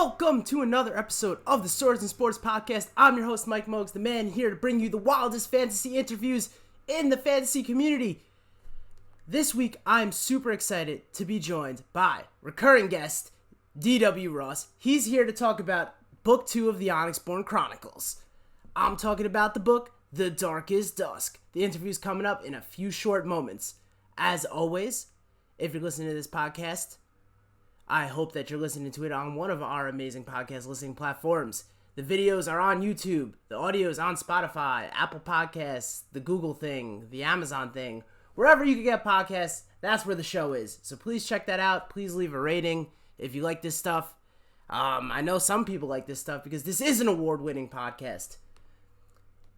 Welcome to another episode of the Swords and Sports Podcast. I'm your host, Mike Mogues, the man here to bring you the wildest fantasy interviews in the fantasy community. This week, I'm super excited to be joined by recurring guest, D.W. Ross. He's here to talk about Book 2 of the Onyxborn Chronicles. I'm talking about the book, The Darkest Dusk. The interview's coming up in a few short moments. As always, if you're listening to this podcast, I hope that you're listening to it on one of our amazing podcast listening platforms. The videos are on YouTube. The audio is on Spotify, Apple Podcasts, the Google thing, the Amazon thing. Wherever you can get podcasts, that's where the show is. So please check that out. Please leave a rating if you like this stuff. I know some people like this stuff because this is an award-winning podcast.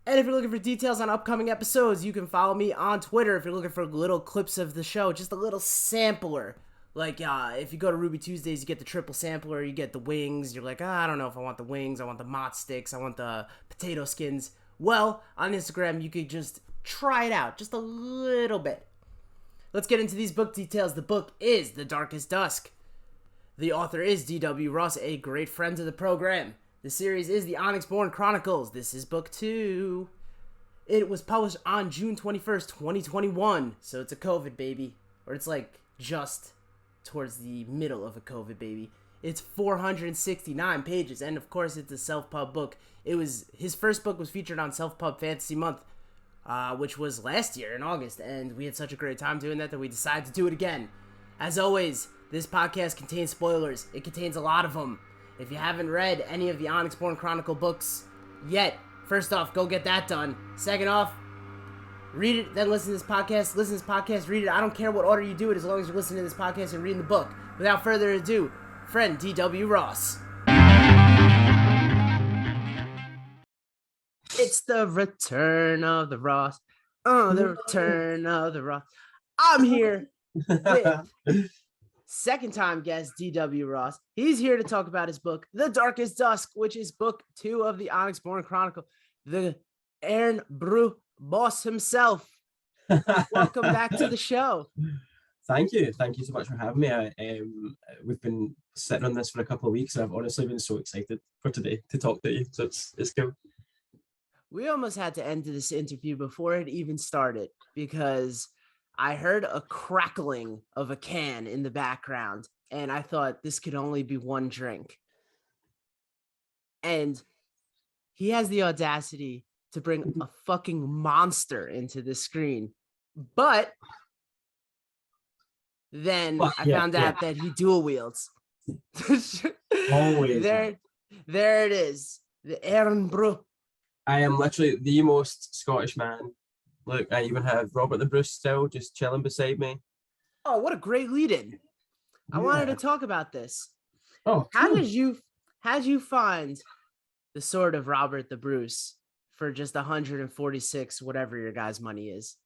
And if you're looking for details on upcoming episodes, you can follow me on Twitter if you're looking for little clips of the show, just a little sampler. Like, if you go to Ruby Tuesdays, you get the triple sampler, you get the wings. You're like, I don't know if I want the wings, I want the mott sticks, I want the potato skins. Well, on Instagram, you could just try it out, just a little bit. Let's get into these book details. The book is The Darkest Dusk. The author is D.W. Ross, a great friend to the program. The series is the Onyxborn Chronicles. This is book 2. It was published on June 21st, 2021. So it's a COVID baby. Or it's like just towards the middle of a COVID baby. It's 469 pages, and of course it's a self-pub book. His first book was featured on Self-Pub Fantasy Month, which was last year in August, and we had such a great time doing that we decided to do it again. As always, this podcast contains spoilers. It contains a lot of them. If you haven't read any of the Onyxborn Chronicle books yet, first off, go get that done. Second off, read it, then listen to this podcast. Listen to this podcast, read it. I don't care what order you do it as long as you're listening to this podcast and reading the book. Without further ado, friend D.W. Ross. It's the return of the Ross. The return of the Ross. I'm here with second-time guest D.W. Ross. He's here to talk about his book, The Darkest Dusk, which is book 2 of the Onyxborn Chronicle. The Irn-Bru Boss himself. Welcome back to the show. Thank you so much for having me. We've been sitting on this for a couple of weeks, and I've honestly been so excited for today to talk to you, so it's cool. We almost had to end this interview before it even started because I heard a crackling of a can in the background, and I thought this could only be one drink. And he has the audacity to bring a fucking monster into the screen. But then I found out that he dual wields. Always. There it is. The Irn-Bru. I am literally the most Scottish man. Look, I even have Robert the Bruce still just chilling beside me. Oh, what a great lead-in. Yeah. I wanted to talk about this. Oh, How did you find the sword of Robert the Bruce for just 146, whatever your guys' money is?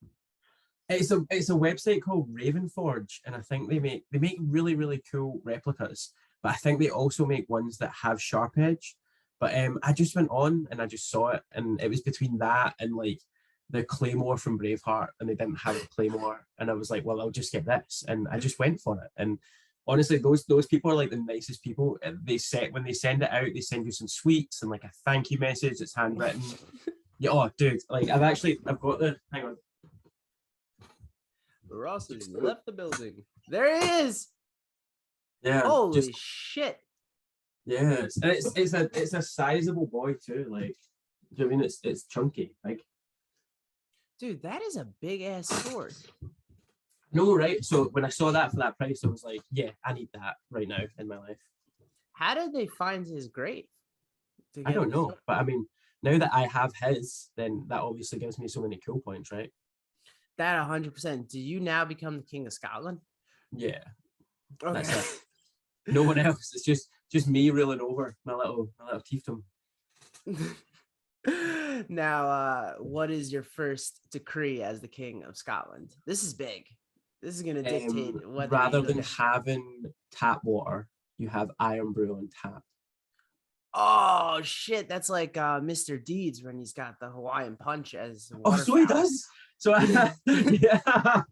It's a website called Ravenforge, and I think they make really, really cool replicas, but I think they also make ones that have sharp edge. But I just went on and I just saw it, and it was between that and like the Claymore from Braveheart, and they didn't have a Claymore, and I was like, well, I'll just get this, and I just went for it. And honestly, those people are like the nicest people. When they send it out, they send you some sweets and like a thank you message that's handwritten. Yeah, oh dude, like I've got the hang on. Ross has left the building. There he is. Yeah. Holy shit. Yeah, it's a sizable boy too. Like, do you know what I mean? It's chunky. Like, dude, that is a big ass sword. No, right? So when I saw that for that price, I was like, yeah, I need that right now in my life. How did they find his grave? I don't know, but I mean, now that I have his, then that obviously gives me so many cool points, right? That 100%. Do you now become the King of Scotland? Yeah. Okay. That's it. No one else. It's just me reeling over my little fiefdom. Now, what is your first decree as the King of Scotland? This is big. This is going to dictate whether rather than having tap water, you have Irn-Bru on tap. Oh shit! That's like Mr. Deeds when he's got the Hawaiian Punch as. Oh, so he does. So yeah, I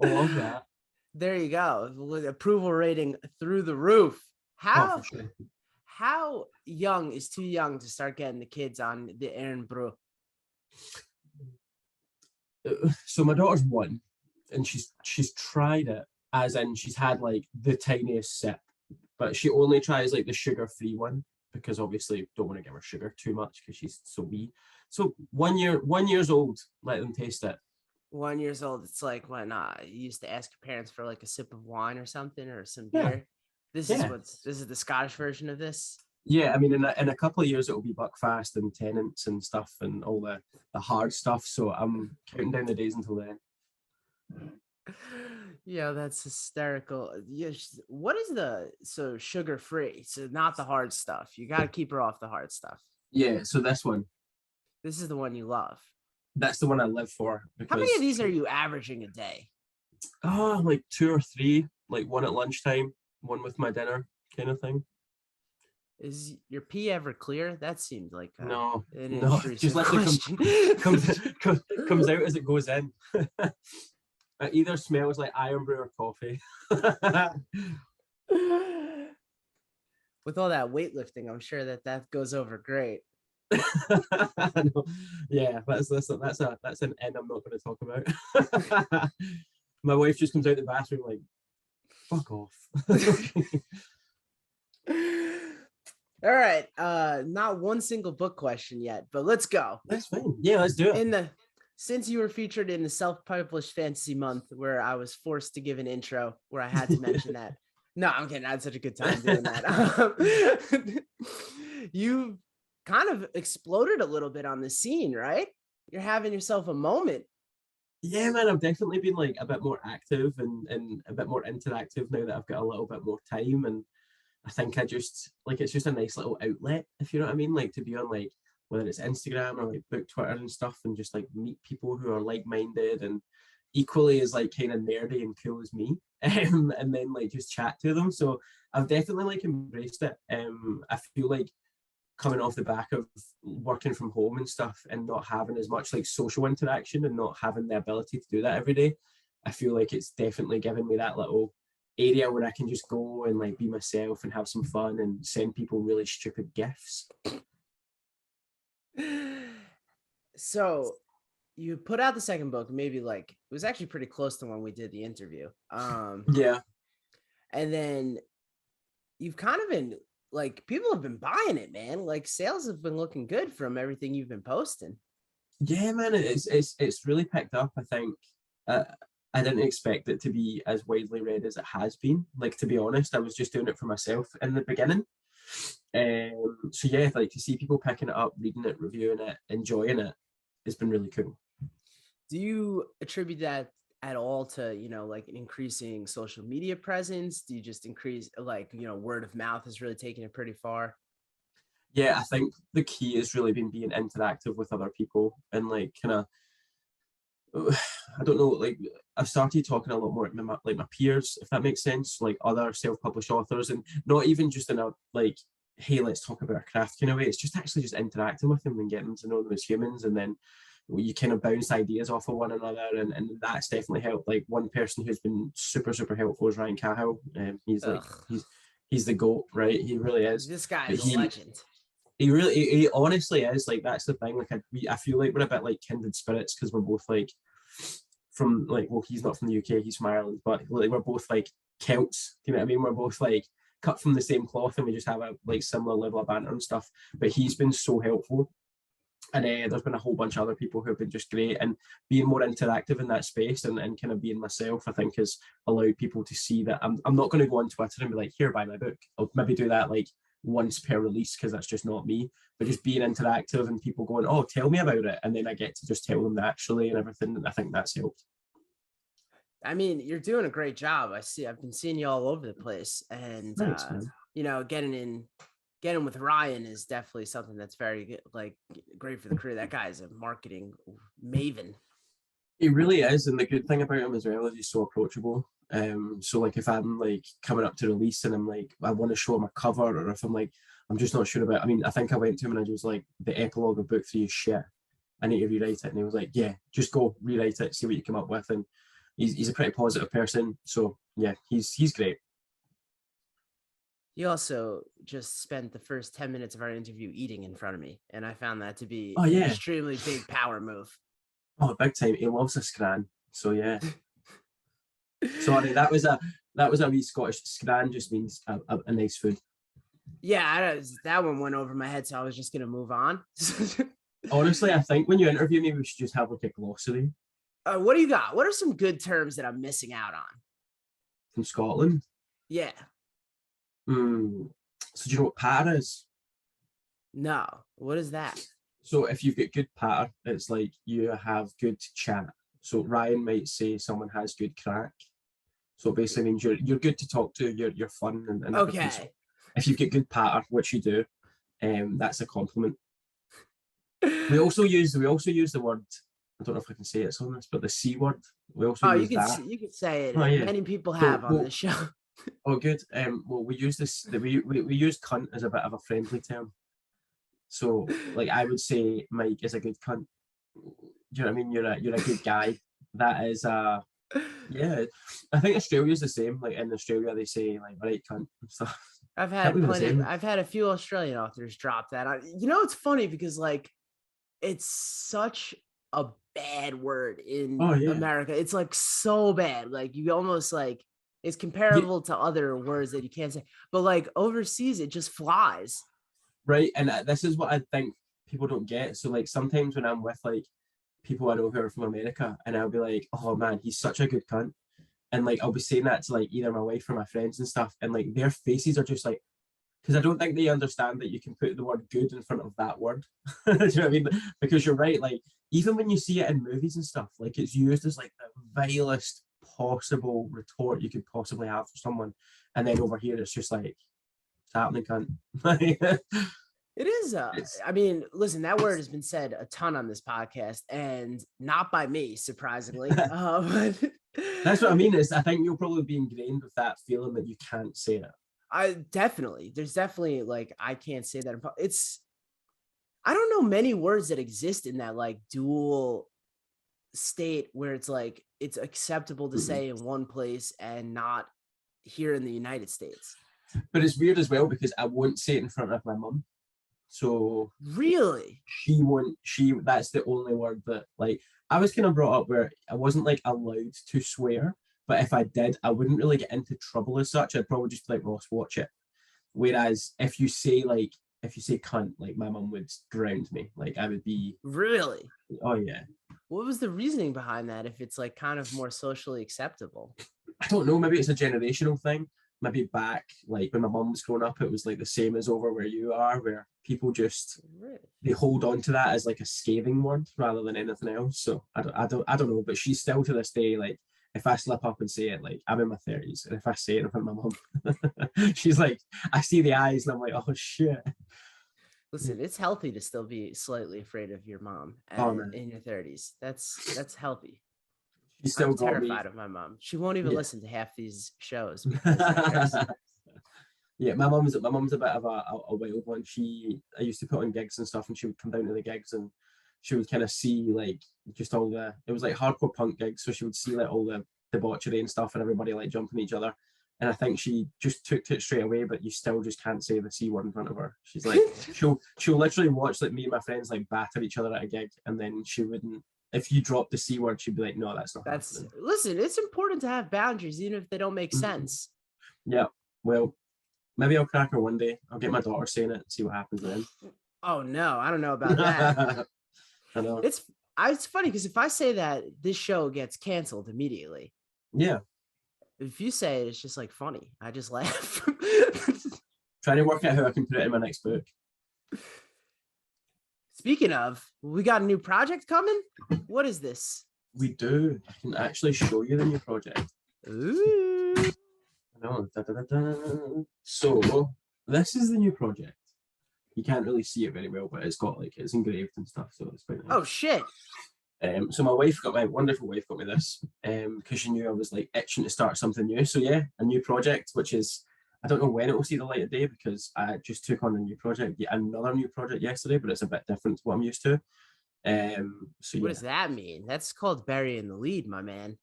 love that. There you go. Approval rating through the roof. How for sure. how young is too young to start getting the kids on the Irn-Bru? So my daughter's 1, and she's tried it, as in she's had like the tiniest sip, but she only tries like the sugar-free one because obviously don't want to give her sugar too much because she's so wee. So 1 years old, let them taste it. 1 years old, it's like when you used to ask your parents for like a sip of wine or something or some Yeah, beer. yeah. This is the Scottish version of this. Yeah, I mean, in a couple of years it'll be Buckfast and Tenants and stuff and all the hard stuff. So I'm counting down the days until then. Yeah, that's hysterical. Yes. What is so sugar free? So not the hard stuff. You got to keep her off the hard stuff. Yeah, so this one, This is the one you love. that's the one I live for How many of because these are you averaging a day? like 2 or 3, like one at lunchtime, one with my dinner, kind of thing. Is your pee ever clear? That seemed like No, an no, just intrusive literally question. comes out as it goes in. It either smells like Irn-Bru or coffee. With all that weightlifting, I'm sure that goes over great. Yeah, that's an end I'm not going to talk about. My wife just comes out the bathroom like, fuck off. All right, not one single book question yet, but let's go. That's fine. Yeah, let's do it. Since you were featured in the self-published fantasy month, where I was forced to give an intro, where I had to mention that. No, I'm kidding. I had such a good time doing that. You kind of exploded a little bit on the scene, right? You're having yourself a moment. Yeah, man, I've definitely been like a bit more active and a bit more interactive now that I've got a little bit more time. And I think I just like it's just a nice little outlet, if you know what I mean. Like to be on like whether it's Instagram or like book Twitter and stuff, and just like meet people who are like-minded and equally as like kind of nerdy and cool as me, and then like just chat to them. So I've definitely like embraced it. I feel like coming off the back of working from home and stuff and not having as much like social interaction and not having the ability to do that every day, I feel like it's definitely given me that little area where I can just go and like be myself and have some fun and send people really stupid gifts. So you put out the second book, maybe like it was actually pretty close to when we did the interview. Yeah. And then you've kind of been like people have been buying it, man. Like sales have been looking good from everything you've been posting. Yeah, man, it's really picked up. I think I didn't expect it to be as widely read as it has been. Like to be honest, I was just doing it for myself in the beginning. So yeah, like to see people picking it up, reading it, reviewing it, enjoying it, it's been really cool. Do you attribute that at all to, like an increasing social media presence? Do you just increase like, word of mouth is really taking it pretty far? Yeah, I think the key has really been being interactive with other people and like kind of I don't know, like I've started talking a lot more like my peers, if that makes sense, like other self-published authors, and not even just in a like, hey, let's talk about our craft kind of way. It's just actually just interacting with them and getting them to know them as humans, and then you kind of bounce ideas off of one another, and that's definitely helped. Like one person who's been super helpful is Ryan Cahill. He's like he's the GOAT, right? He really is. This guy But is a legend. He honestly is. Like that's the thing. Like I feel like we're a bit like kindred spirits because we're both like from like, well, he's not from the UK, he's from Ireland, but like we're both like Celts. You know what I mean? We're both like cut from the same cloth, and we just have a like similar level of banter and stuff. But he's been so helpful, and there's been a whole bunch of other people who have been just great, and being more interactive in that space and kind of being myself, I think has allowed people to see that I'm not going to go on Twitter and be like, here, buy my book. I'll maybe do that like once per release because that's just not me, but just being interactive and people going, oh, tell me about it, and then I get to just tell them naturally and everything, and I think that's helped. I mean, you're doing a great job. I've been seeing you all over the place, and Thanks, man. getting with Ryan is definitely something that's very good, like great for the career. That guy is a marketing maven. He really is, and the good thing about him as well is he's so approachable. So like if I'm like coming up to release and I'm like I want to show him a cover, or if I'm like I'm just not sure about. I mean, I think I went to him and I was like, the epilogue of book 3 is shit. I need to rewrite it, and he was like, yeah, just go rewrite it, see what you come up with, and he's a pretty positive person. So yeah, he's great. You also just spent the first 10 minutes of our interview eating in front of me, and I found that to be Oh an yeah. extremely big power move. Oh, big time. He loves a scran. So yeah. Sorry, that was a wee Scottish scran. Just means a nice food. Yeah, that one went over my head, so I was just gonna move on. Honestly, I think when you interview me, we should just have like a glossary What do you got? What are some good terms that I'm missing out on? from Scotland. Yeah, Hmm. So do you know what patter is? no. What is that? So if you've got good patter, it's like you have good chat. So Ryan might say someone has good crack. So it basically means you're good to talk to, you're fun and everything. So Okay. if you've got good patter, which you do, that's a compliment. We also use the word. I don't know if I can say it's on this, but the C word. We also Oh, use that. you can say Oh it. yeah. Many people So have on well, this show. oh good. Well, we use this. We use cunt as a bit of a friendly term. So like I would say Mike is a good cunt. Do you know what I mean? You're a good guy. That is yeah. I think Australia's the same. Like in Australia, they say like right cunt and stuff. Can't believe the same. I've had a few Australian authors drop that. It's funny because like it's such a bad word in Oh yeah. America. It's like so bad. Like you almost like it's Yeah, comparable to other words that you can't say. But like overseas, it just flies. right. And this is what I think people don't get. So like sometimes when I'm with like people I know who are from America, and I'll be like, oh man, he's such a good cunt. And like I'll be saying that to like either my wife or my friends and stuff, and like their faces are just like, because I don't think they understand that you can put the word good in front of that word. Do you know what I mean? Because you're right, like even when you see it in movies and stuff, like it's used as like the vilest possible retort you could possibly have for someone. And then over here it's just like it's happening, cunt. It is. It's I mean, listen, that word has been said a ton on this podcast, and not by me, surprisingly. But that's what I mean. Is I think you'll probably be ingrained with that feeling that you can't say it. there's definitely like I can't say that. It's I don't know many words that exist in that like dual state where it's like it's acceptable to Mm-mm. say in one place and not here in the United States. But it's weird as well because I won't say it in front of my mum. So Really? she that's the only word that like I was kind of brought up where I wasn't like allowed to swear, but if I did, I wouldn't really get into trouble as such. I'd probably just be like, Ross, watch it. Whereas if you say cunt, like my mum would ground me. Like I would be, Really? oh yeah. What was the reasoning behind that if it's like kind of more socially acceptable? I don't know, maybe it's a generational thing. Maybe back like when my mum was growing up, it was like the same as over where you are, where people just Really? they hold on to that as like a scathing word rather than anything else. So I don't know, but she's still to this day like if I slip up and say it, like I'm in my 30s, and if I say it in front of my mum, she's like, I see the eyes, and I'm like, oh shit. Listen, it's healthy to still be slightly afraid of your mom Oh man, in your 30s. That's healthy. she I'm still got me. terrified of my mom. She won't even Yeah. listen to half these shows because of embarrassing. Yeah, my mum's a bit of a wild one. I used to put on gigs and stuff, and she would come down to the gigs and she would kind of see like just all the it was like hardcore punk gigs, so she would see like all the debauchery and stuff and everybody like jumping each other. And I think she just took to it straight away, but you still just can't say the C word in front of her. She's like she'll literally watch like me and my friends like batter each other at a gig, and then she wouldn't if you drop the C word, she'd be like, no, that's not That's happening. listen, it's important to have boundaries, even if they don't make Mhm. sense. Yeah. Well, maybe I'll crack her one day. I'll get my daughter saying it and see what happens then. Oh no, I don't know about that. I know. It's it's funny because if I say that, this show gets canceled immediately. Yeah. If you say it, it's just like funny. I just laugh. Trying to work out how I can put it in my next book. Speaking of, we got a new project coming. What is this? We do. I can actually show you the new project. Ooh. I know. Da, da, da, da. So this is the new project. You can't really see it very well, but it's got like it's engraved and stuff, so it's quite nice. Oh shit. So my wonderful wife got me this because she knew I was like itching to start something new. So yeah, a new project, which is I don't know when it will see the light of day because I just took on a new project, another new project yesterday, but it's a bit different to what I'm used to. So What yeah, does that mean? That's called burying the lead, my man.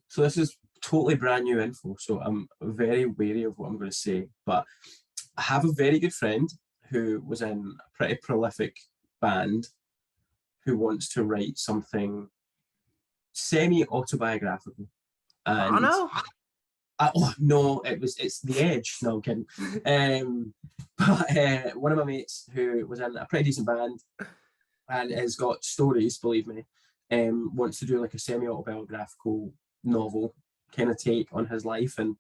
so this is totally brand new info, so I'm very wary of what I'm going to say. But I have a very good friend who was in a pretty prolific band who wants to write something semi-autobiographical. And Bono? oh no, it's The Edge. No, I'm kidding. But one of my mates who was in a pretty decent band and has got stories, believe me, wants to do like a semi-autobiographical novel kind of take on his life, and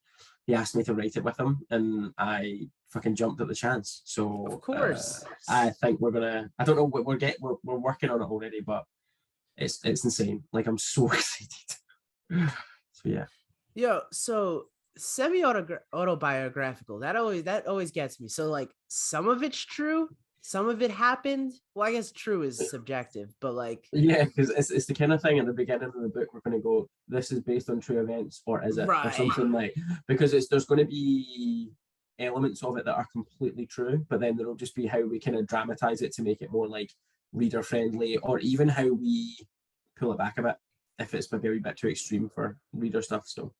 he asked me to write it with him, and I fucking jumped at the chance. So Of course. I think we're gonna. I don't know. We're working on it already, but it's insane. Like, I'm so excited. So yeah. Yo, so semi-autobiographical. That always gets me. So like some of it's true, some of it happened. Well, I guess true is subjective, but like Yeah, because it's the kind of thing at the beginning of the book we're going to go, this is based on true events, or is it, or something like, because there's going to be elements of it that are completely true, but then there'll just be how we kind of dramatize it to make it more like reader friendly, or even how we pull it back a bit if it's maybe a wee bit too extreme for reader stuff. So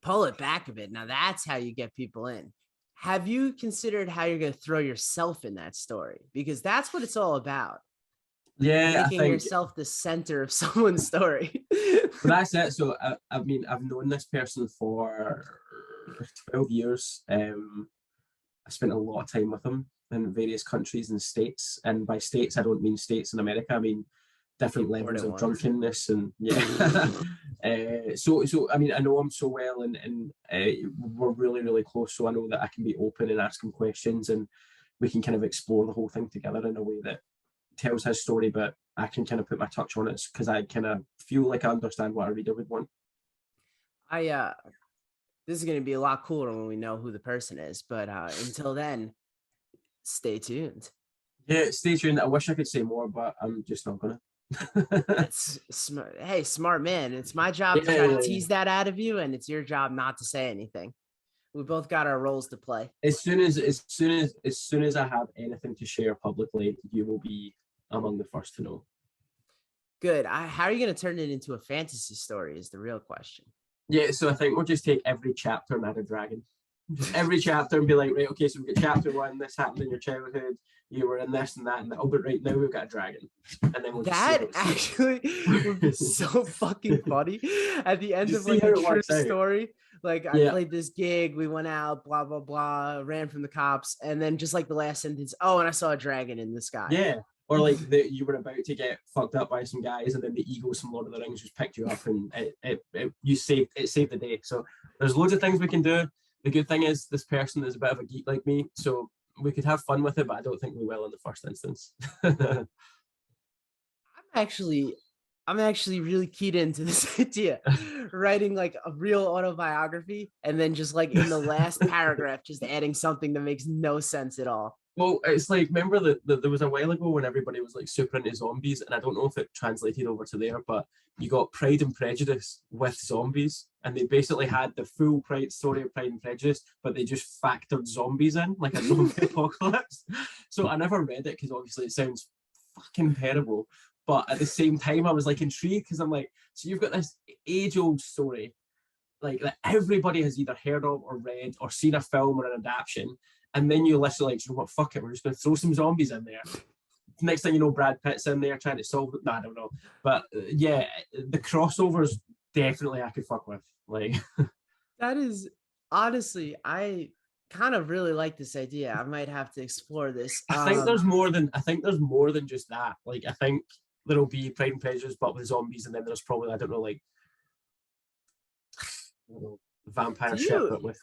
pull it back a bit. Now that's how you get people in. Have you considered how you're going to throw yourself in that story? Because that's what it's all about. yeah, Making yourself the center of someone's story. That's it. So I mean, I've known this person for 12 years. I spent a lot of time with them in various countries and states. And by states, I don't mean states in America. I mean different levels of drunkenness, and yeah. So I mean, I know him so well, and we're really, really close. So I know that I can be open and ask him questions, and we can kind of explore the whole thing together in a way that tells his story, but I can kind of put my touch on it because I kind of feel like I understand what a reader would want. This is going to be a lot cooler when we know who the person is, but until then, stay tuned. Yeah, stay tuned. I wish I could say more, but I'm just not gonna. That's smart. Hey, smart man. It's my job to try to tease that out of you, and it's your job not to say anything. We both got our roles to play. As soon as I have anything to share publicly, you will be among the first to know. Good. How are you going to turn it into a fantasy story is the real question. Yeah, so I think we'll just take every chapter and add a dragon. Just every chapter and be like, right, okay, so we've got chapter 1, this happened in your childhood, you were in this and that, and that. Oh, but right now we've got a dragon. And then we'll that actually would be so fucking funny. At the end of like a true story, like I played this gig, we went out, blah, blah, blah, ran from the cops, and then just like the last sentence, oh, and I saw a dragon in the sky. Yeah. Or like you were about to get fucked up by some guys, and then the eagles from Lord of the Rings just picked you up, and it saved the day. So there's loads of things we can do. The good thing is this person is a bit of a geek like me, so we could have fun with it, but I don't think we will in the first instance. I'm actually really keyed into this idea, writing like a real autobiography, and then just like in the last paragraph, just adding something that makes no sense at all. Well, it's like, remember that there was a while ago when everybody was like super into zombies, and I don't know if it translated over to there, but you got Pride and Prejudice with zombies, and they basically had the full story of Pride and Prejudice, but they just factored zombies in, like a zombie apocalypse. So I never read it because obviously it sounds fucking terrible, but at the same time I was like intrigued because I'm like, so you've got this age-old story like that everybody has either heard of or read or seen a film or an adaptation. And then you literally like, you know what, fuck it, we're just going to throw some zombies in there. Next thing you know, Brad Pitt's in there trying to solve it. No, I don't know. But yeah, the crossovers, definitely I could fuck with. Like, that is, honestly, I kind of really like this idea. I might have to explore this. I think there's more than just that. Like, I think there'll be Pride and Prejudice, but with zombies, and then there's probably, I don't know, like, vampire shit, but with...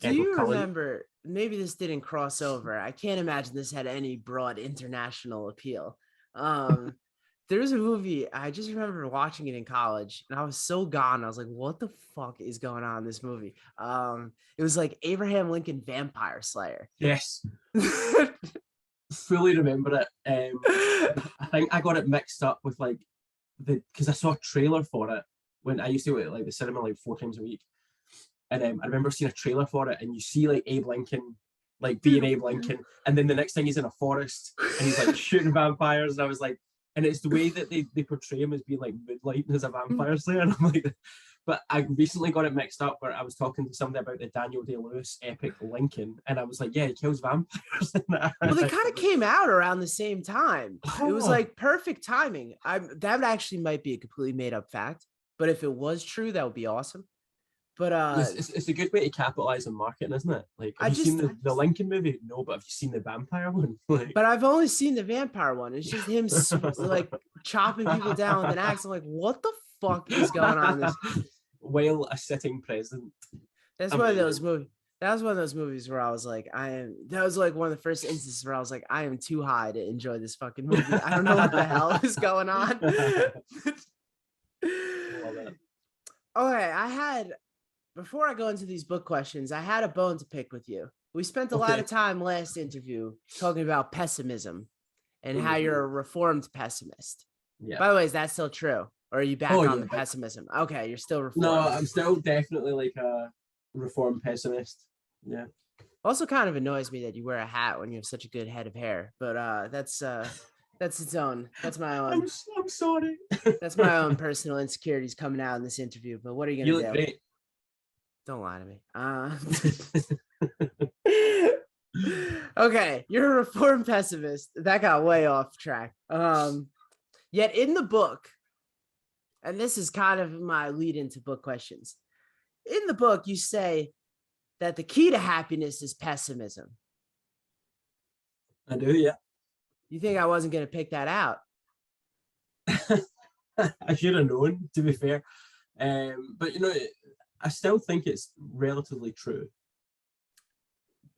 Do you remember, maybe this didn't cross over, I can't imagine this had any broad international appeal. There was a movie, I just remember watching it in college, and I was so gone. I was like, what the fuck is going on in this movie? It was like Abraham Lincoln Vampire Slayer. Yes. Fully remember it. I think I got it mixed up with like because I saw a trailer for it when I used to go to like the cinema like 4 times a week. And I remember seeing a trailer for it, and you see like Abe Lincoln, like being Abe Lincoln, and then the next thing he's in a forest and he's like shooting vampires, and I was like, And it's the way that they portray him as being like moonlighting as a vampire slayer. And I'm like, but I recently got it mixed up where I was talking to somebody about the Daniel Day-Lewis epic Lincoln, and I was like, yeah, he kills vampires in that. Well, they kind of came out around the same time. It was like perfect timing. That actually might be a completely made up fact, but if it was true, that would be awesome. But it's a good way to capitalize on marketing, isn't it? Like, have you seen the Lincoln movie? No, but have you seen the vampire one? Like, but I've only seen the vampire one. It's just him like chopping people down with an axe. I'm like, what the fuck is going on? This while a sitting president. That's one of those movies. That was one of those movies where I was like, that was like one of the first instances where I was like, I am too high to enjoy this fucking movie. I don't know what the hell is going on. Okay, before I go into these book questions, I had a bone to pick with you. We spent a lot of time last interview talking about pessimism and how you're a reformed pessimist. Yeah. By the way, is that still true? Or are you back on the pessimism? Okay, you're still reformed. No, I'm still definitely like a reformed pessimist. Yeah. Also kind of annoys me that you wear a hat when you have such a good head of hair. But that's its own. That's my own. I'm sorry. That's my own personal insecurities coming out in this interview. But what are you gonna do? You look great. Don't lie to me. Okay, you're a reformed pessimist. That got way off track. Yet in the book, and this is kind of my lead into book questions. In the book, you say that the key to happiness is pessimism. I do, yeah. You think I wasn't going to pick that out? I should have known, to be fair. But, I still think it's relatively true.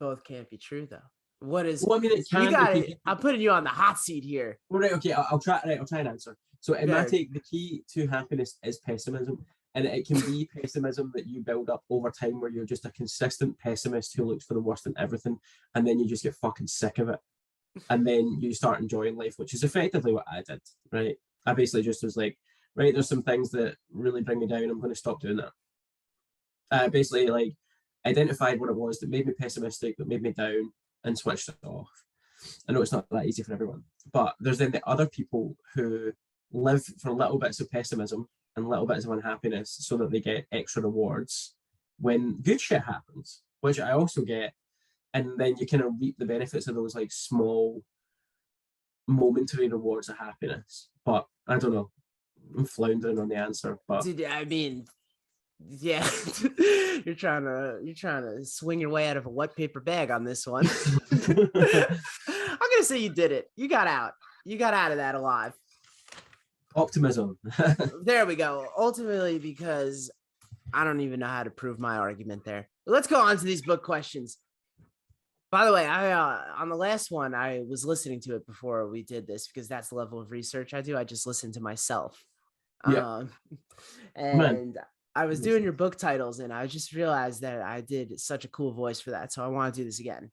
Both can't be true, though. What is? Well, I mean, it can. You got it. I'm putting you on the hot seat here. Well, right. Okay. I'll try. Right, I'll try and answer. So, in my take, the key to happiness is pessimism, and it can be pessimism that you build up over time, where you're just a consistent pessimist who looks for the worst in everything, and then you just get fucking sick of it, and then you start enjoying life, which is effectively what I did. Right. I basically just was like, right, there's some things that really bring me down. I'm going to stop doing that. Basically, like, identified what it was that made me pessimistic, that made me down, and switched it off. I know it's not that easy for everyone, but there's then the other people who live for little bits of pessimism and little bits of unhappiness so that they get extra rewards when good shit happens, which I also get. And then you kind of reap the benefits of those like small momentary rewards of happiness. But I don't know. I'm floundering on the answer. But I mean, yeah, you're trying to swing your way out of a wet paper bag on this one. I'm gonna say you did it. You got out of that alive. Optimism. There we go. Ultimately, because I don't even know how to prove my argument there. Let's go on to these book questions. By the way, I on the last one, I was listening to it before we did this because that's the level of research I do. I just listen to myself. Yeah. And I was doing your book titles and I just realized that I did such a cool voice for that. So I want to do this again.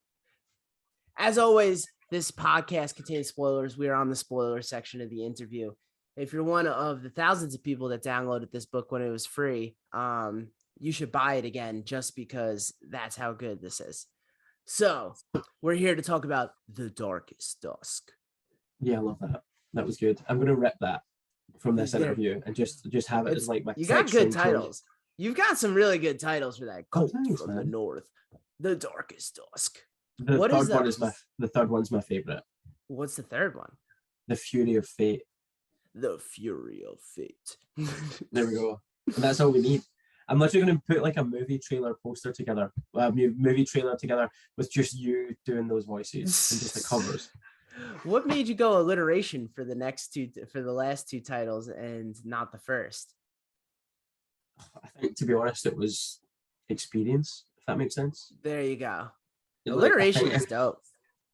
As always, this podcast contains spoilers. We are on the spoiler section of the interview. If you're one of the thousands of people that downloaded this book when it was free, you should buy it again just because that's how good this is. So we're here to talk about The Darkest Dusk. Yeah, I love that. That was good. I'm going to rip that from this interview and just have it as like my. You got good titles. You've got some really good titles for that. Cult from the North, The Darkest Dusk. The third one's my favorite. What's the third one? The Fury of Fate. The Fury of Fate. There we go. And that's all we need. I'm literally going to put like a movie trailer poster together, movie trailer together with just you doing those voices and just the covers. What made you go alliteration for the last two titles and not the first? I think, to be honest, it was experience, if that makes sense. There you go. Alliteration is dope.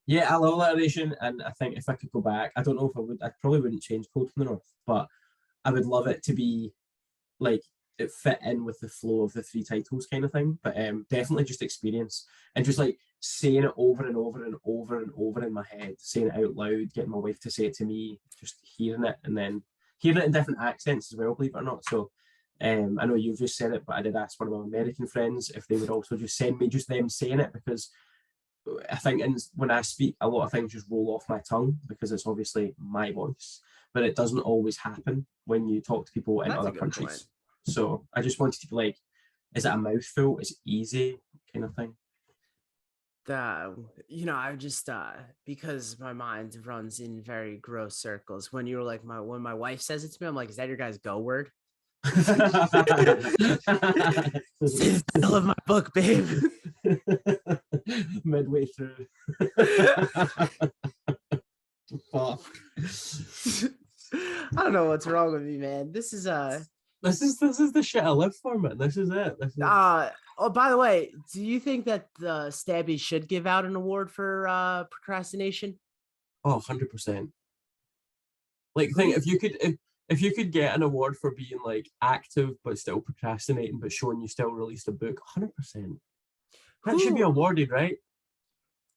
Yeah, I love alliteration, and I think if I could go back, I don't know if I would. I probably wouldn't change Cold from the North, but I would love it to be like it fit in with the flow of the three titles kind of thing. But definitely just experience and just like saying it over and over and over and over in my head, saying it out loud, getting my wife to say it to me, just hearing it and then hearing it in different accents as well, believe it or not. So I know you've just said it, but I did ask one of my American friends if they would also just send me just them saying it, because I think when I speak, a lot of things just roll off my tongue because it's obviously my voice, but it doesn't always happen when you talk to people in That's a other good countries. point. So I just wanted to be like, is it a mouthful? Is it easy? Kind of thing. I just because my mind runs in very gross circles. When you were like when my wife says it to me, I'm like, is that your guys' go word? Say the title of my book, babe. Midway through. Fuck. I don't know what's wrong with me, man. This is This is the shit I live for, man. This is it. Oh, by the way, do you think that the Stabby should give out an award for procrastination? Oh, 100%. Like, think if you could get an award for being like active but still procrastinating but showing you still released a book, 100%. That should be awarded, right?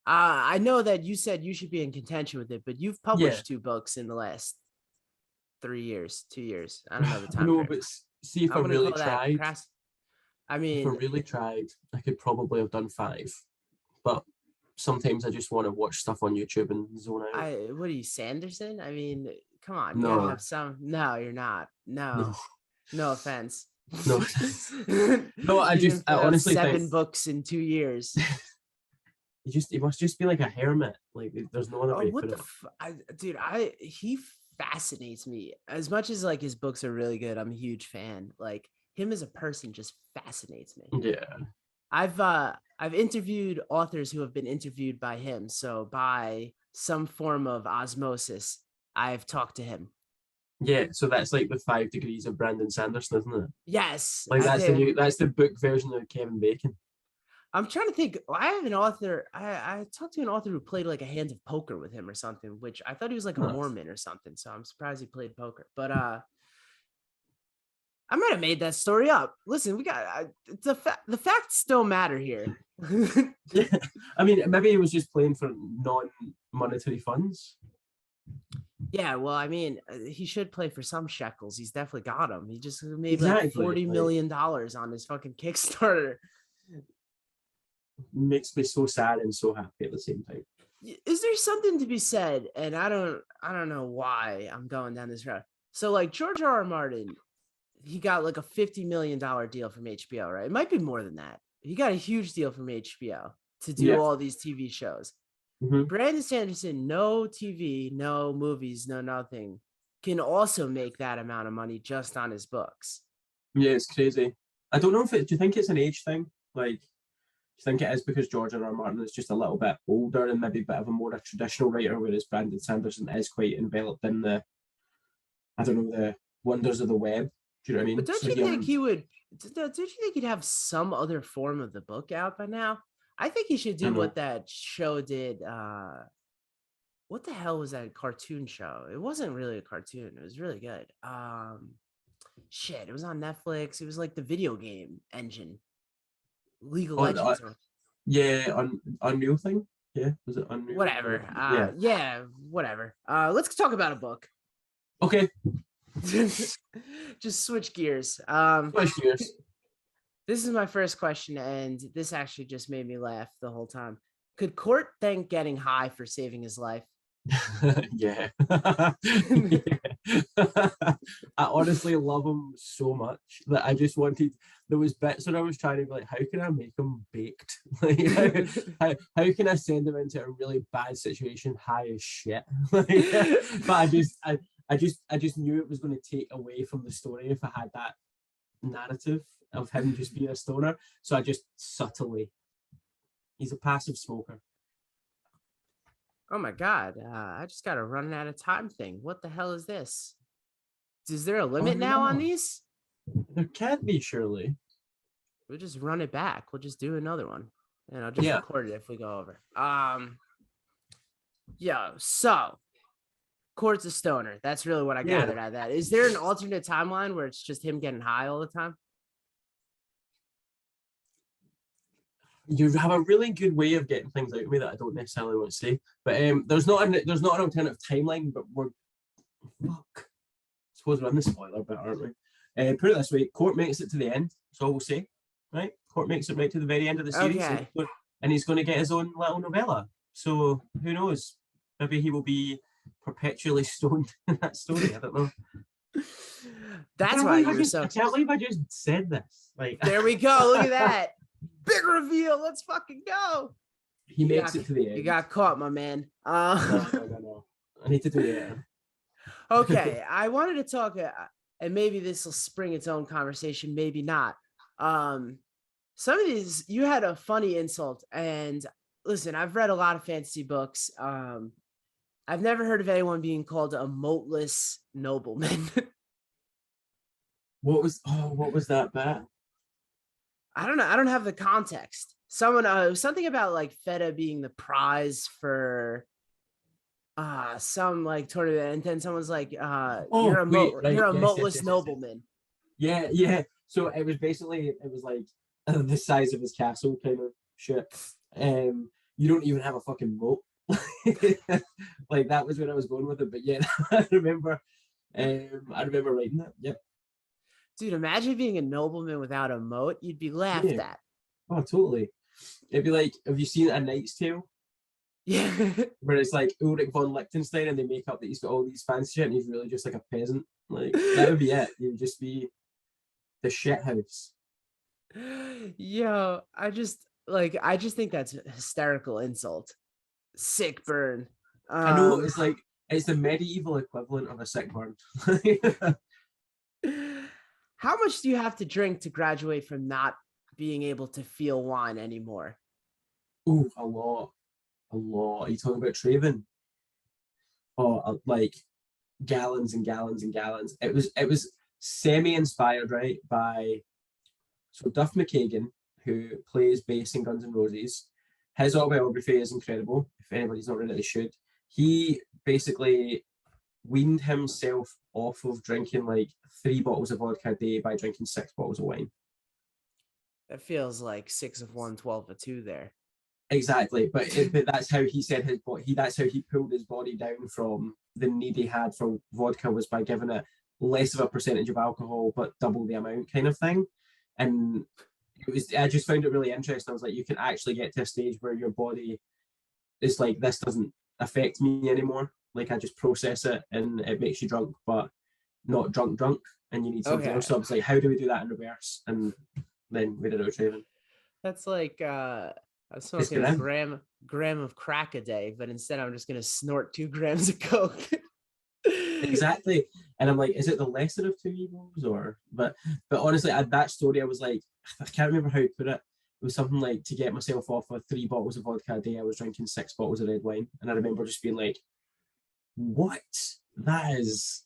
I know that you said you should be in contention with it, but you've published 2 books in the last 2 years. I don't know the time. No, but see, if I really tried, I mean, if I really tried, I could probably have done 5. But sometimes I just want to watch stuff on YouTube and zone out. What are you, Sanderson? I mean, come on, no. You gotta have some. No, you're not. No offense. No, no. I honestly 7 think books in 2 years. He must just be like a hermit. Like, there's no other way to put it. He fascinates me as much as like his books are really good. I'm a huge fan. Like, him as a person just fascinates me. Yeah. I've interviewed authors who have been interviewed by him. So by some form of osmosis, I've talked to him. Yeah, so that's like the 5 degrees of Brandon Sanderson, isn't it? Yes. Like, that's the book version of Kevin Bacon. I'm trying to think. I have an author. I talked to an author who played like a hand of poker with him or something, which I thought he was like a Mormon or something. So I'm surprised he played poker. But I might have made that story up. Listen, we got the facts still matter here. Yeah. I mean, maybe he was just playing for non-monetary funds. Yeah, well, I mean, he should play for some shekels. He's definitely got them. He just made like $40 million on his fucking Kickstarter. Makes me so sad and so happy at the same time. Is there something to be said? And I don't know why I'm going down this road. So like George R.R. Martin, he got like a $50 million deal from HBO, right? It might be more than that. He got a huge deal from HBO to do all these TV shows. Mm-hmm. Brandon Sanderson, no TV, no movies, no nothing, can also make that amount of money just on his books. Yeah, it's crazy. I don't know do you think it's an age thing? Like, do you think it is because George R.R. Martin is just a little bit older and maybe a bit of a more traditional writer, whereas Brandon Sanderson is quite enveloped in the wonders of the web? Do you know what I mean? But don't you think he would? Don't you think he'd have some other form of the book out by now? I think he should do what that show did. What the hell was that cartoon show? It wasn't really a cartoon. It was really good. It was on Netflix. It was like the video game engine. League of Legends. Unreal thing. Yeah, was it Unreal? Whatever. Whatever. Let's talk about a book. Okay. Just switch gears. Switch gears. This is my first question, and this actually just made me laugh the whole time. Could Court thank getting high for saving his life? Yeah. I honestly love him so much that I just wanted. There was bits where I was trying to be like, how can I make him baked? Like, how can I send him into a really bad situation, high as shit? But I just knew it was going to take away from the story if I had that narrative of him just being a stoner. So I just subtly. He's a passive smoker. Oh my God. I just got a running out of time thing. What the hell is this? Is there a limit now on these? There can't be, surely. We'll just run it back. We'll just do another one. And I'll just record it if we go over. So Court's a stoner. That's really what I gathered out of that. Is there an alternate timeline where it's just him getting high all the time? You have a really good way of getting things out of me that I don't necessarily want to say. But there's not an alternative timeline, but I suppose we're in the spoiler bit, aren't we? Put it this way, Court makes it to the end, so we'll say. Right? Court makes it right to the very end of the series. Okay. and he's going to get his own little novella. So who knows? Maybe he will be perpetually stoned in that story. I don't know. That's why you're so. I can't believe I just said this. Like, there we go. Look at that. Big reveal. Let's fucking go. He makes it to the end. You got caught, my man. No. I need to do it. Okay, I wanted to talk, and maybe this will spring its own conversation, maybe not. Some of these, you had a funny insult, and listen, I've read a lot of fantasy books. I've never heard of anyone being called a motless nobleman. What was that bad? I don't know. I don't have the context. Someone, something about like feta being the prize for some like tournament, and then someone's like, you're a motless nobleman. Yeah. So it was like the size of his castle kind of shit. You don't even have a fucking moat. Like that was when I was going with it. But yeah, I remember writing that. Yep. Dude, imagine being a nobleman without a moat. You'd be laughed at. Oh, totally. It'd be like, have you seen A Knight's Tale? Yeah. Where it's like Ulrich von Liechtenstein and they make up that he's got all these fancy shit and he's really just like a peasant. Like, that would be it. You'd just be the shit house. Yo, I just think that's a hysterical insult. Sick burn. I know, it's the medieval equivalent of a sick burn. How much do you have to drink to graduate from not being able to feel wine anymore? Ooh, a lot. Are you talking about Traven? Oh, like gallons and gallons and gallons. It was semi-inspired, right, by Duff McKagan, who plays bass in Guns N' Roses. His autobiography is incredible. If anybody's not read it, they should. He basically weaned himself off of drinking like 3 bottles of vodka a day by drinking 6 bottles of wine. That feels like 6 of 1, 12 of 2 there. Exactly, but that's how he said his body. That's how he pulled his body down from the need he had for vodka, was by giving it less of a percentage of alcohol but double the amount, kind of thing. And I just found it really interesting. I was like, you can actually get to a stage where your body is like, this doesn't affect me anymore. Like, I just process it and it makes you drunk, but not drunk, and you need something else. So I was like, how do we do that in reverse? And then we did it with Traven. That's like I'm smoking a gram of crack a day, but instead I'm just gonna snort 2 grams of coke. Exactly. And I'm like, is it the lesser of 2 evils? Or but honestly, at that story, I was like, I can't remember how to put it. It was something like, to get myself off of 3 bottles of vodka a day, I was drinking 6 bottles of red wine. And I remember just being like, what? That is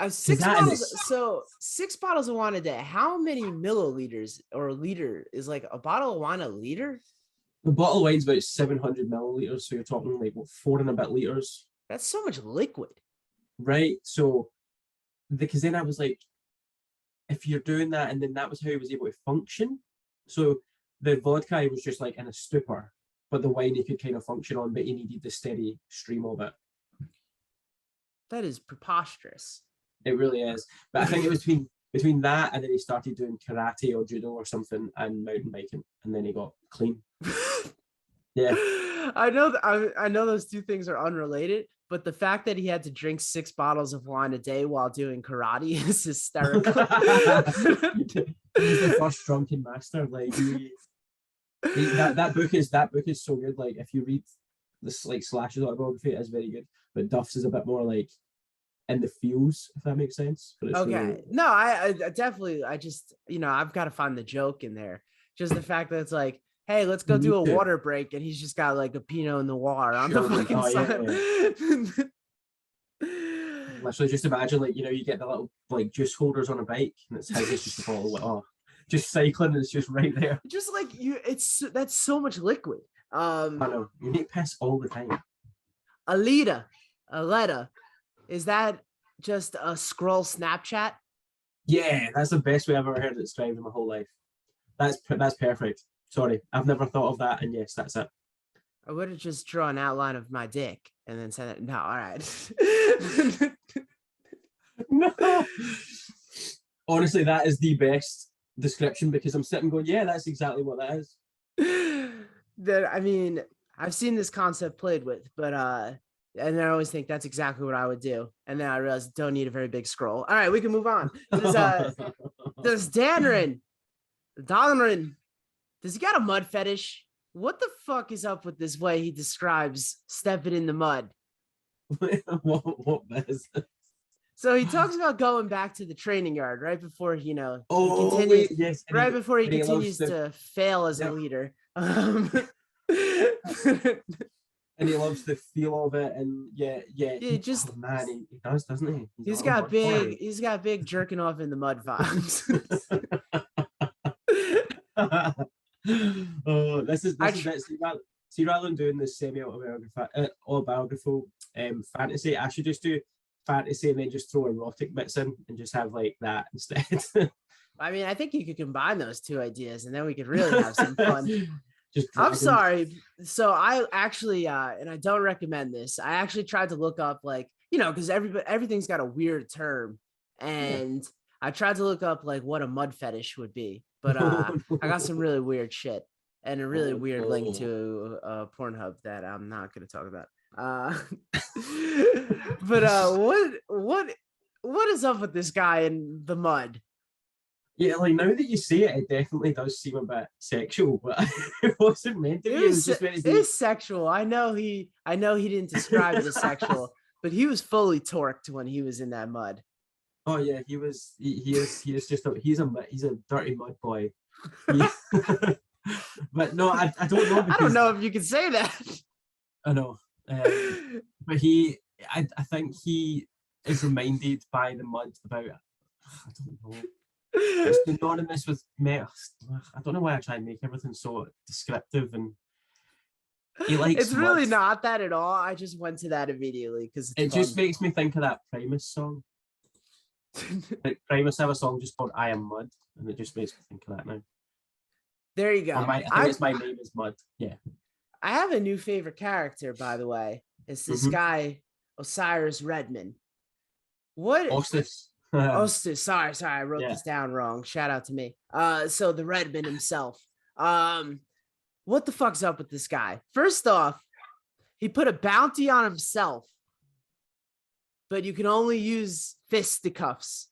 6 bottles. So 6 bottles of wine a day. How many milliliters or liter is like a bottle of wine a liter? The bottle of wine's about 700 milliliters. So you're talking like, what, 4 and a bit liters. That's so much liquid. Right. So because then I was like, if you're doing that, and then that was how he was able to function. So the vodka was just like in a stupor, but the wine he could kind of function on, but he needed the steady stream of it. That is preposterous. It really is. But I think it was between that and then he started doing karate or judo or something and mountain biking, and then he got clean. Yeah. I know those 2 things are unrelated, but the fact that he had to drink 6 bottles of wine a day while doing karate is hysterical. He's the first drunken master. Like that book is so good. Like, if you read this, like, Slash's autobiography, it is very good. But Duff's is a bit more like in the feels, if that makes sense. But it's okay. really... No, I definitely, I just, I've got to find the joke in there. Just the fact that it's like, hey, let's go do a water break, and he's just got like a Pinot Noir on the fucking side. Yeah. Literally, just imagine, like, you get the little like juice holders on a bike, and it's just a bottle, just cycling, and it's just right there. Just like that's so much liquid. I know, you need piss all the time. A liter, is that just a scroll Snapchat? Yeah, that's the best way I've ever heard it described in my whole life. That's perfect. Sorry, I've never thought of that, and yes, that's it. I would have just drawn an outline of my dick and then said it. No, all right. No. Honestly, that is the best description, because I'm sitting going, yeah, that's exactly what that is. that I mean, I've seen this concept played with, but and I always think that's exactly what I would do. And then I realized don't need a very big scroll. All right, we can move on. Does Danrin, does he got a mud fetish? What the fuck is up with this way he describes stepping in the mud? what is it? So he talks about going back to the training yard right before, he Oh, continues, yes. right before he and he continues loves to fail as a Yep. leader. And he loves the feel of it, and yeah. Yeah, just oh, man, he does, doesn't he? he's a little got mud boy. big jerking off in the mud vibes. Oh, this is I it. See, rather than doing this autobiographical fantasy, I should just do fantasy and then just throw erotic bits in and just have like that instead. I mean, I think you could combine those two ideas and then we could really have some fun. Just I'm dragons. sorry. So I actually, and I don't recommend this. I actually tried to look up because everything's got a weird term, and I tried to look up like what a mud fetish would be, but I got some really weird shit and a really weird link to Pornhub that I'm not going to talk about. But what is up with this guy in the mud? Yeah, like now that you say it, it definitely does seem a bit sexual, but it wasn't meant to be. It was just meant to be. It is sexual. I know he didn't describe it as sexual, but he was fully torqued when he was in that mud. Oh yeah, he is just he's a dirty mud boy. But no, I don't know. I don't know if you can say that. I know, but I think he is reminded by the mud about. I don't know. It's synonymous with meth. I don't know why I try and make everything so descriptive, and he likes. It's really not that at all. I just went to that immediately because it just makes me think of that Primus song. Like Primus have a song just called "I Am Mud," and it just makes me think of that now. There you go. I think it's My Name Is Mud. Yeah. I have a new favorite character, by the way. It's this guy, Osiris Redman. What? Ostis. Sorry, I wrote this down wrong. Shout out to me. So the Redman himself. What the fuck's up with this guy? First off, he put a bounty on himself, but you can only use fisticuffs.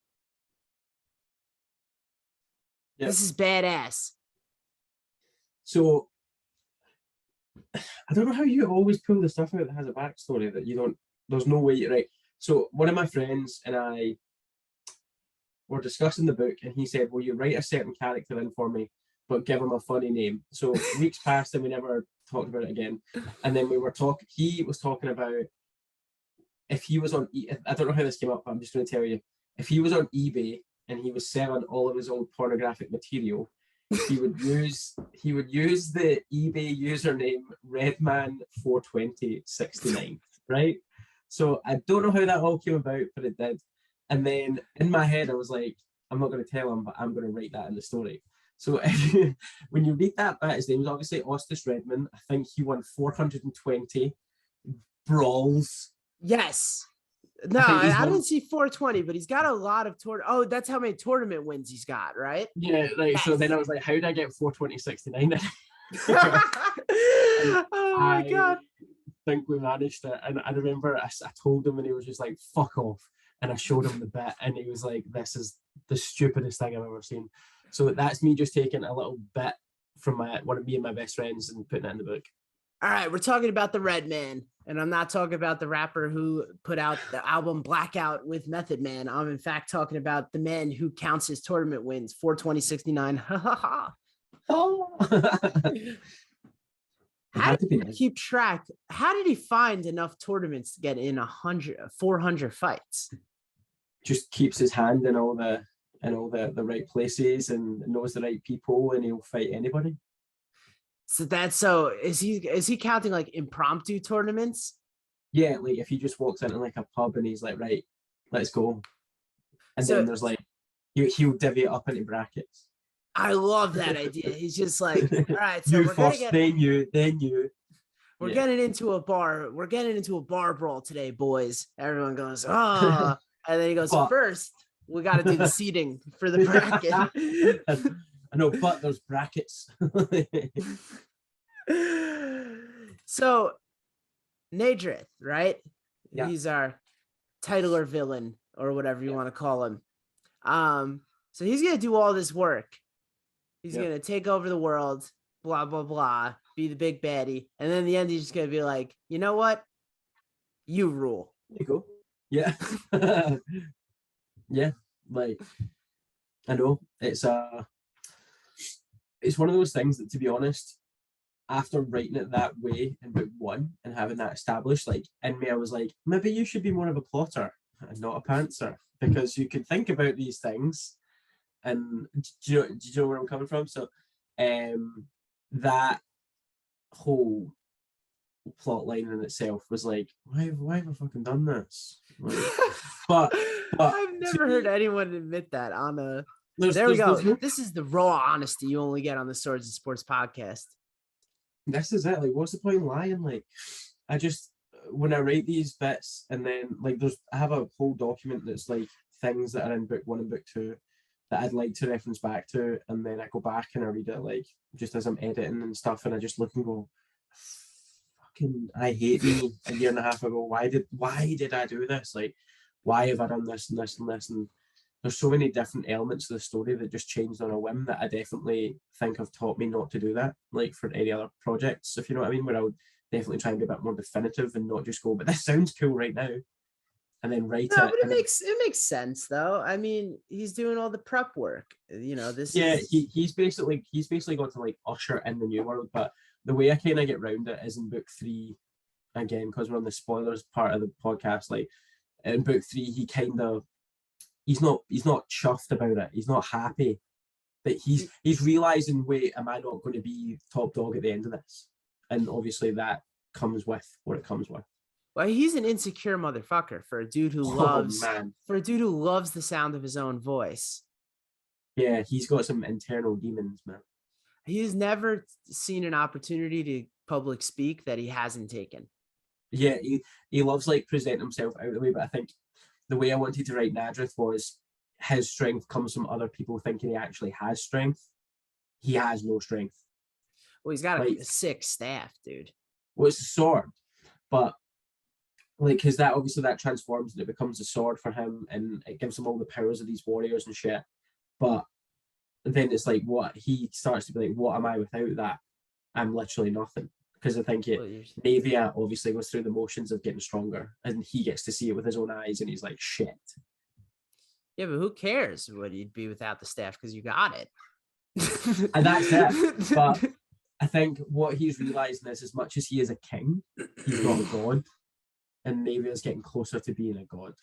Yep. This is badass. So I don't know how you always pull the stuff out that has a backstory that you don't. There's no way. Right. So one of my friends and I were discussing the book, and he said, "Will you write a certain character in for me, but give him a funny name?" So weeks passed, and we never talked about it again. And then we were talking. He was talking about if he was on. I don't know how this came up, but I'm just going to tell you. If he was on eBay and he was selling all of his old pornographic material, he would use the eBay username Redman42069, right? So I don't know how that all came about, but it did. And then in my head, I was like, I'm not going to tell him, but I'm going to write that in the story. So when you read that bit, his name was obviously Ostis Redman. I think he won 420 brawls. Yes. No, I didn't see 420, but he's got a lot of Oh, that's how many tournament wins he's got, right? Yeah, right. Yes. So then I was like, how did I get 420.69? Oh my God. I think we managed it. And I remember I told him, and he was just like, fuck off. And I showed him the bit, and he was like, this is the stupidest thing I've ever seen. So that's me just taking a little bit from one of me and my best friends and putting it in the book. All right, we're talking about the Redman, and I'm not talking about the rapper who put out the album Blackout with Method Man. I'm in fact talking about the man who counts his tournament wins, 420.69. Ha ha ha. Oh. How did he keep track? How did he find enough tournaments to get in 400 fights? Just keeps his hand in all the right places and knows the right people, and he'll fight anybody. So is he counting like impromptu tournaments? Yeah, like if he just walks into like a pub and he's like, right, let's go. And then there's like he'll divvy it up into brackets. I love that idea. He's just like, all right, so we're first, then you. We're getting into a bar. We're getting into a bar brawl today, boys. Everyone goes, oh, and then he goes, first, we got to do the seating for the bracket. I know, but there's brackets. So, Nadrith, right? Yeah. He's our titular villain or whatever you want to call him. So he's gonna do all this work. He's gonna take over the world, blah blah blah, be the big baddie, and then in the end he's just gonna be like, you know what? You rule. There you go. Yeah. Yeah. Like, I know it's one of those things that, to be honest, after writing it that way in book one and having that established, like in me, I was like, maybe you should be more of a plotter and not a pantser, because you could think about these things. And do you know where I'm coming from? So, that whole plot line in itself was like, why have I fucking done this? Like, but I've never heard anyone admit that on a. There we go. This is the raw honesty you only get on the Swords and Sports podcast. This is it. Like, what's the point in lying? Like, I just, when I write these bits, and then like I have a whole document that's like things that are in book one and book two that I'd like to reference back to, and then I go back and I read it like just as I'm editing and stuff, and I just look and go, fucking, I hate me a year and a half ago. Why did I do this? Like, why have I done this and this and this? And there's so many different elements of the story that just changed on a whim that I definitely think have taught me not to do that, like for any other projects, if you know what I mean, where I would definitely try and be a bit more definitive and not just go, but this sounds cool right now, and then write it. But it makes sense though. I mean, he's doing all the prep work. You know, he's basically got to like usher in the new world. But the way I kind of get around it is in book three, again, because we're on the spoilers part of the podcast. Like in book three, he's not chuffed about it. He's not happy. But he's realizing, wait, am I not going to be top dog at the end of this? And obviously that comes with what it comes with. Well, he's an insecure motherfucker for a dude who loves the sound of his own voice. Yeah, he's got some internal demons, man. He's never seen an opportunity to public speak that he hasn't taken. Yeah, he loves like presenting himself out of the way, but I think the way I wanted to write Nadrith was his strength comes from other people thinking he actually has strength. He has no strength. Well, he's got a sick staff, dude. Well, it's a sword, but like, because that obviously that transforms and it becomes a sword for him, and it gives him all the powers of these warriors and shit. But then it's like, what he starts to be like, what am I without that? I'm literally nothing. Because I think Navia obviously goes through the motions of getting stronger, and he gets to see it with his own eyes, and he's like, shit. Yeah, but who cares what you'd be without the staff, because you got it. And that's it. But I think what he's realizing is, as much as he is a king, he's not a god. And Navia's getting closer to being a god.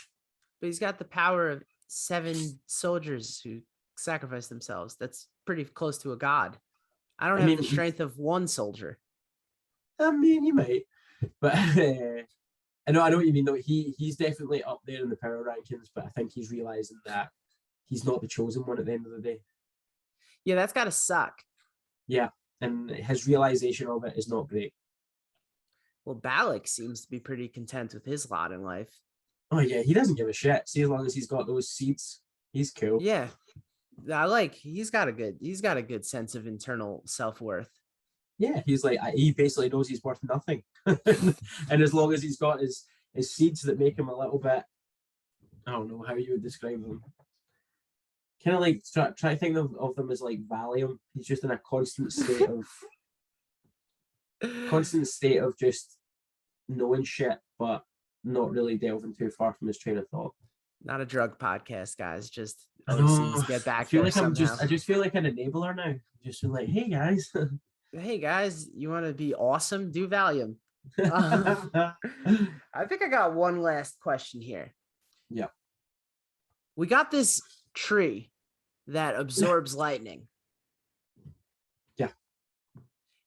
But he's got the power of 7 soldiers who sacrifice themselves. That's pretty close to a god. I don't have the strength of 1 soldier. I mean, you might, but I know what you mean. Though he's definitely up there in the power rankings, but I think he's realizing that he's not the chosen one at the end of the day. Yeah, that's gotta suck. Yeah, and his realization of it is not great. Well, Balak seems to be pretty content with his lot in life. Oh yeah, he doesn't give a shit. See, as long as he's got those seeds, he's cool. Yeah, he's got a good sense of internal self-worth. Yeah, he's like, he basically knows he's worth nothing. And as long as he's got his seeds that make him a little bit, I don't know how you would describe them. Kind of like, try to think of them as like Valium. He's just in a constant state of just knowing shit, but not really delving too far from his train of thought. Not a drug podcast, guys. Just OCs get back. I feel like I just feel like an enabler now. Just like, hey guys. Hey guys, you want to be awesome? Do Valium. I think I got one last question here. Yeah. We got this tree that absorbs lightning. Yeah.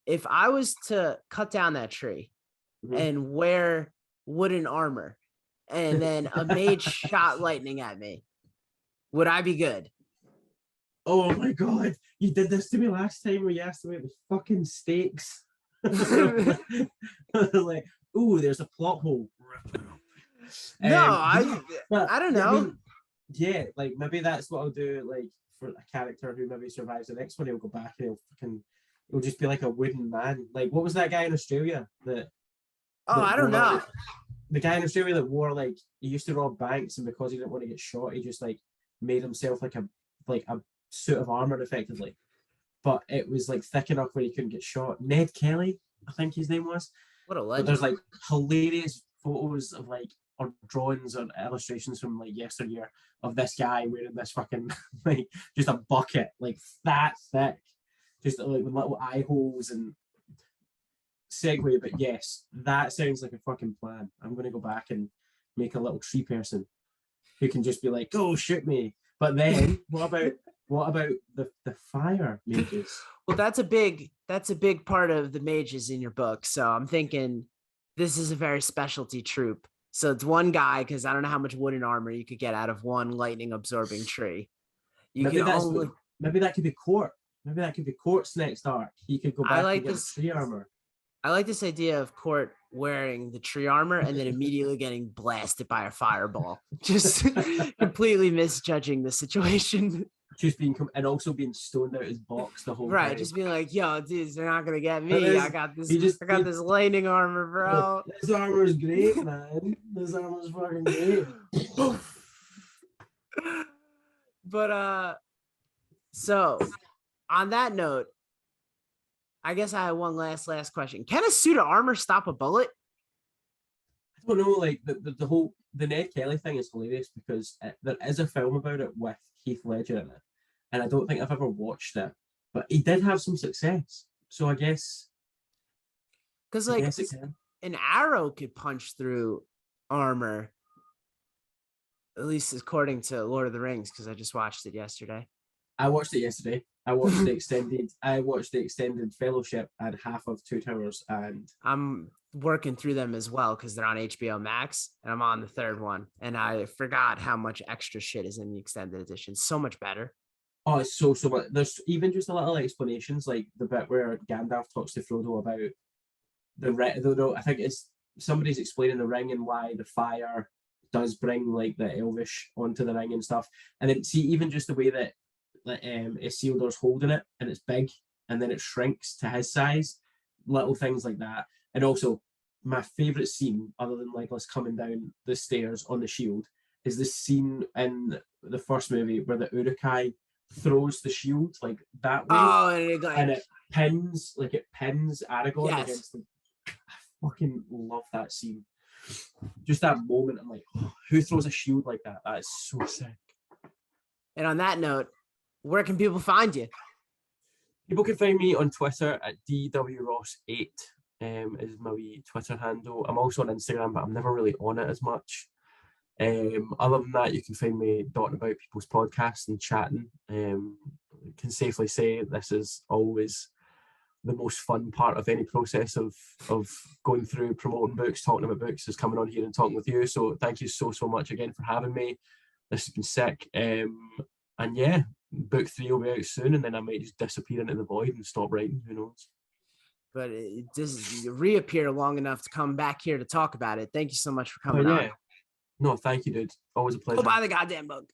If I was to cut down that tree and wear wooden armor, and then a mage shot lightning at me, would I be good? Oh my god, you did this to me last time where you asked about the fucking stakes. Like, ooh, there's a plot hole. No, I don't know. I mean, yeah, like maybe that's what I'll do, like for a character who maybe survives the next one. He'll go back and It'll just be like a wooden man. Like, what was that guy in Australia I don't know. The guy in Australia that wore, like, he used to rob banks, and because he didn't want to get shot, he just like made himself like a suit of armor effectively. But it was like thick enough where he couldn't get shot. Ned Kelly, I think his name was. What a But legend. there's like hilarious photos of like, or drawings or illustrations from like yesteryear of this guy wearing this fucking like just a bucket like that thick, just like with little eye holes and segue. But yes, that sounds like a fucking plan. I'm gonna go back and make a little tree person who can just be like, "Go shoot me." But then what about the fire mages? Well, that's a big part of the mages in your book. So I'm thinking this is a very specialty troop. So it's one guy, because I don't know how much wooden armor you could get out of one lightning absorbing tree. Maybe that could be Court. Maybe that could be Court's next arc. He could go back and get the tree armor. I like this idea of Court wearing the tree armor and then immediately getting blasted by a fireball. Just completely misjudging the situation. Just being and also being stoned out his box the whole time. Right, just being like, "Yo, dudes, they're not gonna get me. I got this. I got this lightning armor, bro. This armor is great, man. This armor is fucking great." But so on that note, I guess I have one last question. Can a suit of armor stop a bullet? I don't know. Like the Ned Kelly thing is hilarious because there is a film about it with Heath Ledger in it, and I don't think I've ever watched it, but he did have some success. So I guess because like an arrow could punch through armor, at least according to Lord of the Rings, because I just watched it yesterday. I watched it yesterday. I watched the extended Fellowship and half of Two Towers, and I'm working through them as well because they're on HBO Max, and I'm on the third one, and I forgot how much extra shit is in the extended edition. So much better. Oh, it's so much. There's even just a little explanations, like the bit where Gandalf talks to Frodo about I think it's somebody's explaining the ring and why the fire does bring like the Elvish onto the ring and stuff, and then see even just the way that Isildur's holding it and it's big and then it shrinks to his size, little things like that. And also my favorite scene other than Legolas coming down the stairs on the shield is the scene in the first movie where the Uruk-hai throws the shield like that way and it pins Aragorn against them. I fucking love that scene. Just that moment, I'm like, oh, who throws a shield like that? That is so sick. And on that note, where can people find you? People can find me on Twitter at DWRoss8 is my wee Twitter handle. I'm also on Instagram, but I'm never really on it as much. Other than that, you can find me talking about people's podcasts and chatting. Can safely say this is always the most fun part of any process of going through promoting books, talking about books, is coming on here and talking with you. So thank you so much again for having me. This has been sick. And yeah, book 3 will be out soon, and then I might just disappear into the void and stop writing. Who knows? But it does reappear long enough to come back here to talk about it. Thank you so much for coming on. No, thank you, dude. Always a pleasure. Go buy the goddamn book.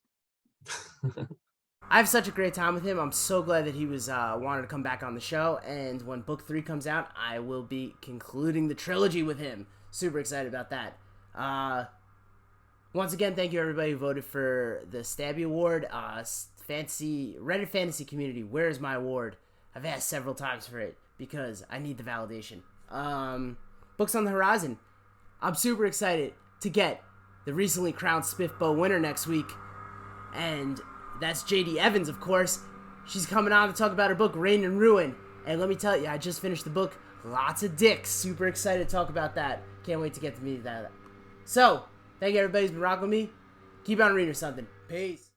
I have such a great time with him. I'm so glad that he was wanted to come back on the show. And when book 3 comes out, I will be concluding the trilogy with him. Super excited about that. Once again, thank you everybody who voted for the Stabby Award. Reddit fantasy community, where's my award? I've asked several times for it because I need the validation. Books on the horizon. I'm super excited to get the recently crowned Spiffbo winner next week. And that's JD Evans, of course. She's coming on to talk about her book, Reign and Ruin. And let me tell you, I just finished the book. Lots of dicks. Super excited to talk about that. Can't wait to get to meet that. So, thank you everybody who's been rocking with me. Keep on reading or something. Peace.